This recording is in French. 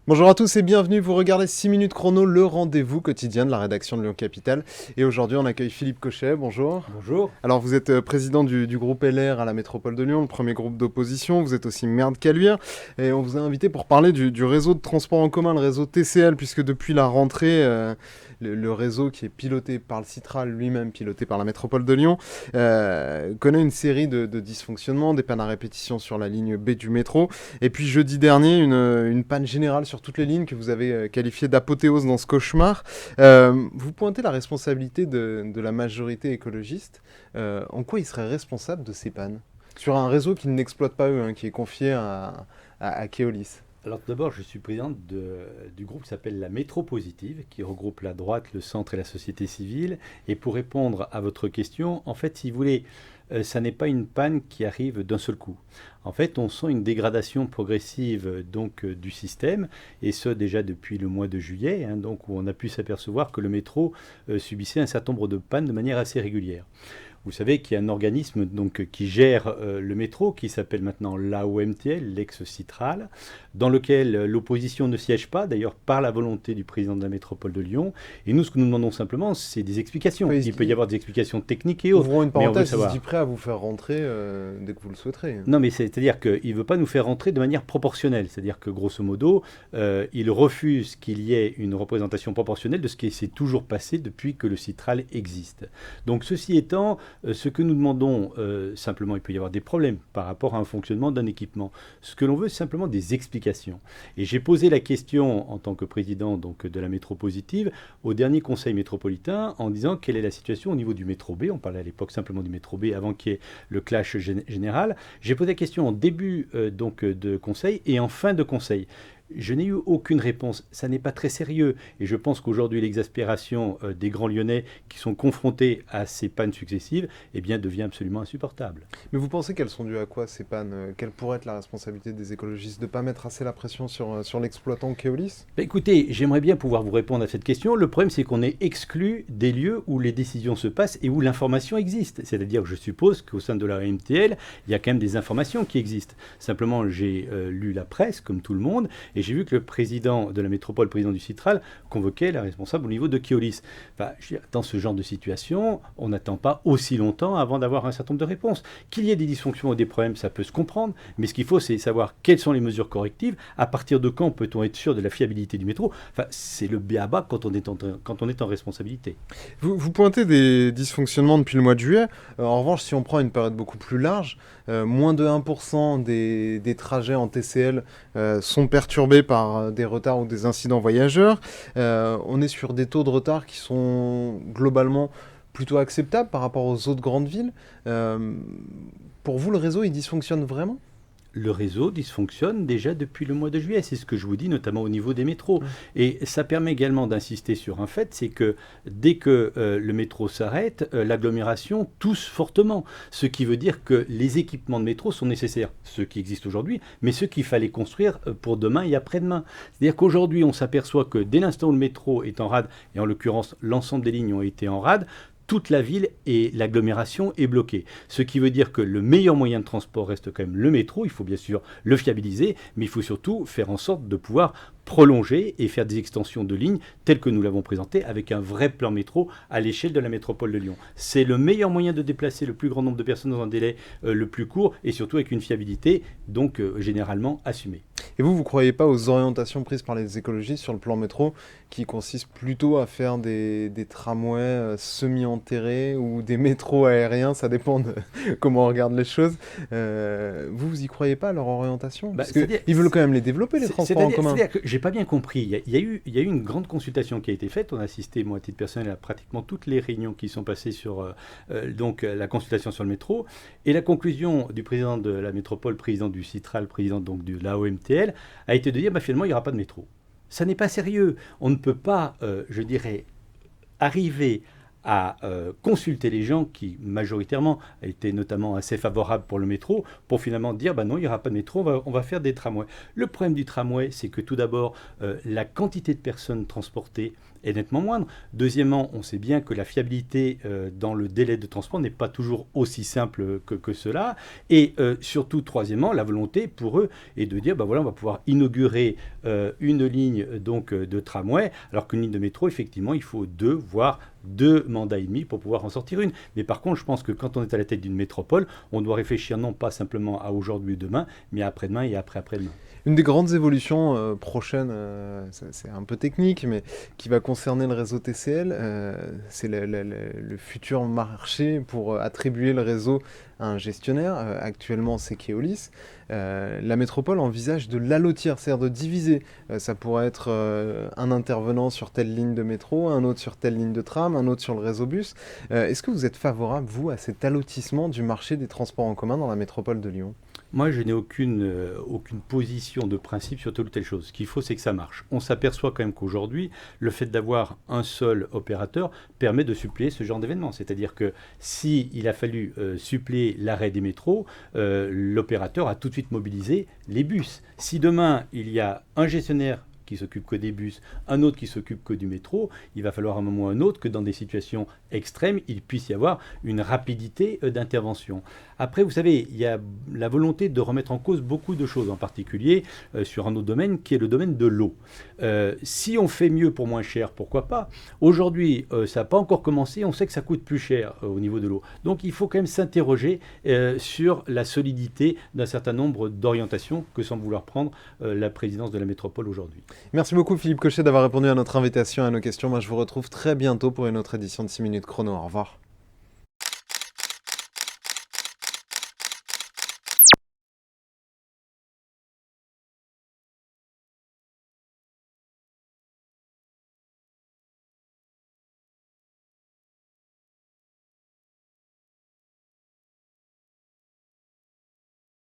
Bonjour à tous et bienvenue, vous regardez 6 minutes chrono, le rendez-vous quotidien de la rédaction de Lyon Capitale. Et aujourd'hui on accueille Philippe Cochet, bonjour. Bonjour. Alors vous êtes président du groupe LR à la métropole de Lyon, le premier groupe d'opposition, vous êtes aussi maire de Caluire. Et on vous a invité pour parler du réseau de transport en commun, le réseau TCL, puisque depuis la rentrée, le réseau qui est piloté par le Citral, lui-même piloté par la métropole de Lyon, connaît une série de dysfonctionnements, des pannes à répétition sur la ligne B du métro. Et puis jeudi dernier, une panne générale sur toutes les lignes que vous avez qualifiée d'apothéose dans ce cauchemar. Vous pointez la responsabilité de la majorité écologiste. En quoi ils seraient responsables de ces pannes sur un réseau qu'ils n'exploitent pas eux, hein, qui est confié à Keolis? Alors tout d'abord, je suis président du groupe qui s'appelle la Métro Positive, qui regroupe la droite, le centre et la société civile. Et pour répondre à votre question, en fait, si vous voulez, ça n'est pas une panne qui arrive d'un seul coup. En fait, on sent une dégradation progressive du système, et ce déjà depuis le mois de juillet, hein, donc où on a pu s'apercevoir que le métro subissait un certain nombre de pannes de manière assez régulière. Vous savez qu'il y a un organisme qui gère le métro, qui s'appelle maintenant l'AOMTL, l'ex-Citral, dans lequel l'opposition ne siège pas, d'ailleurs par la volonté du président de la métropole de Lyon. Et nous, ce que nous demandons simplement, c'est des explications. Enfin, Il peut y avoir des explications techniques et autres, ouvrons une mais on veut parenthèse, il se savoir. dit prêt à vous faire rentrer dès que vous le souhaiterez. Non, mais c'est-à-dire qu'il ne veut pas nous faire rentrer de manière proportionnelle. C'est-à-dire que, grosso modo, il refuse qu'il y ait une représentation proportionnelle de ce qui s'est toujours passé depuis que le Citral existe. Donc, ceci étant, ce que nous demandons, simplement, il peut y avoir des problèmes par rapport à un fonctionnement d'un équipement. Ce que l'on veut, c'est simplement des explications. Et j'ai posé la question, en tant que président de la métro positive, au dernier conseil métropolitain, en disant quelle est la situation au niveau du métro B. On parlait à l'époque simplement du métro B avant qu'il y ait le clash général. J'ai posé la question en début de conseil et en fin de conseil. Je n'ai eu aucune réponse. Ça n'est pas très sérieux. Et je pense qu'aujourd'hui, l'exaspération des grands Lyonnais qui sont confrontés à ces pannes successives eh bien, devient absolument insupportable. Mais vous pensez qu'elles sont dues à quoi ces pannes? Quelle pourrait être la responsabilité des écologistes de ne pas mettre assez la pression sur l'exploitant Keolis? Ben, écoutez, j'aimerais bien pouvoir vous répondre à cette question. Le problème, c'est qu'on est exclu des lieux où les décisions se passent et où l'information existe. C'est-à-dire que je suppose qu'au sein de la MTL, il y a quand même des informations qui existent. Simplement, j'ai lu la presse, comme tout le monde, et j'ai vu que le président de la métropole, le président du Citral, convoquait la responsable au niveau de Keolis. Enfin, dans ce genre de situation, on n'attend pas aussi longtemps avant d'avoir un certain nombre de réponses. Qu'il y ait des dysfonctions ou des problèmes, ça peut se comprendre, mais ce qu'il faut, c'est savoir quelles sont les mesures correctives, à partir de quand peut-on être sûr de la fiabilité du métro. Enfin, c'est le b.a.-ba quand on est en responsabilité. Vous pointez des dysfonctionnements depuis le mois de juillet. En revanche, si on prend une période beaucoup plus large, moins de 1% des trajets en TCL sont perturbés par des retards ou des incidents voyageurs. On est sur des taux de retard qui sont globalement plutôt acceptables par rapport aux autres grandes villes. Euh, pour vous, le réseau, il dysfonctionne vraiment? Le réseau dysfonctionne déjà depuis le mois de juillet. C'est ce que je vous dis, notamment au niveau des métros. Et ça permet également d'insister sur un fait, c'est que dès que le métro s'arrête, l'agglomération tousse fortement. Ce qui veut dire que les équipements de métro sont nécessaires, ceux qui existent aujourd'hui, mais ceux qu'il fallait construire pour demain et après-demain. C'est-à-dire qu'aujourd'hui, on s'aperçoit que dès l'instant où le métro est en rade, et en l'occurrence l'ensemble des lignes ont été en rade, toute la ville et l'agglomération est bloquée. Ce qui veut dire que le meilleur moyen de transport reste quand même le métro. Il faut bien sûr le fiabiliser, mais il faut surtout faire en sorte de pouvoir prolonger et faire des extensions de lignes telles que nous l'avons présenté avec un vrai plan métro à l'échelle de la métropole de Lyon. C'est le meilleur moyen de déplacer le plus grand nombre de personnes dans un délai le plus court et surtout avec une fiabilité généralement assumée. Et vous croyez pas aux orientations prises par les écologistes sur le plan métro, qui consistent plutôt à faire des tramways semi-enterrés ou des métros aériens, ça dépend de comment on regarde les choses. Vous y croyez pas à leur orientation? Bah, Parce c'est-à-dire, qu'ils veulent quand même les développer, les transports en commun. c'est-à-dire que j'ai pas bien compris. Il y a eu une grande consultation qui a été faite. On a assisté, moi, à titre personnel, à pratiquement toutes les réunions qui sont passées sur la consultation sur le métro. Et la conclusion du président de la métropole, président du Citral, président de l'AOMTL, a été de dire finalement, il n'y aura pas de métro. Ça n'est pas sérieux. On ne peut pas, je dirais, arriver à consulter les gens qui, majoritairement, étaient notamment assez favorables pour le métro, pour finalement dire, non, il n'y aura pas de métro, on va faire des tramways. Le problème du tramway, c'est que tout d'abord, la quantité de personnes transportées est nettement moindre. Deuxièmement, on sait bien que la fiabilité dans le délai de transport n'est pas toujours aussi simple que cela. Et surtout, troisièmement, la volonté pour eux est de dire, voilà, on va pouvoir inaugurer une ligne donc, de tramway, alors qu'une ligne de métro, effectivement, il faut 2, voire 2 mandats et demi pour pouvoir en sortir une. Mais par contre, je pense que quand on est à la tête d'une métropole, on doit réfléchir non pas simplement à aujourd'hui ou demain, mais à après-demain et après-après-demain. Une des grandes évolutions prochaines, c'est un peu technique, mais qui va concerner le réseau TCL, c'est le futur marché pour attribuer le réseau à un gestionnaire. Actuellement, c'est Keolis. La métropole envisage de l'allotir, c'est-à-dire de diviser. Ça pourrait être un intervenant sur telle ligne de métro, un autre sur telle ligne de tram, un autre sur le réseau bus. Est-ce que vous êtes favorable, vous, à cet allotissement du marché des transports en commun dans la métropole de Lyon ? Moi, je n'ai aucune position de principe sur telle ou telle chose. Ce qu'il faut, c'est que ça marche. On s'aperçoit quand même qu'aujourd'hui, le fait d'avoir un seul opérateur permet de suppléer ce genre d'événement. C'est-à-dire que s'il a fallu suppléer l'arrêt des métros, l'opérateur a tout de suite mobilisé les bus. Si demain, il y a un gestionnaire qui s'occupe que des bus, un autre qui s'occupe que du métro, il va falloir à un moment ou à un autre que dans des situations extrêmes, il puisse y avoir une rapidité d'intervention. Après, vous savez, il y a la volonté de remettre en cause beaucoup de choses, en particulier sur un autre domaine qui est le domaine de l'eau. Si on fait mieux pour moins cher, pourquoi pas ? Aujourd'hui, ça n'a pas encore commencé, on sait que ça coûte plus cher au niveau de l'eau. Donc il faut quand même s'interroger sur la solidité d'un certain nombre d'orientations que semble vouloir prendre la présidence de la métropole aujourd'hui. Merci beaucoup Philippe Cochet d'avoir répondu à notre invitation et à nos questions. Moi je vous retrouve très bientôt pour une autre édition de 6 minutes chrono. Au revoir.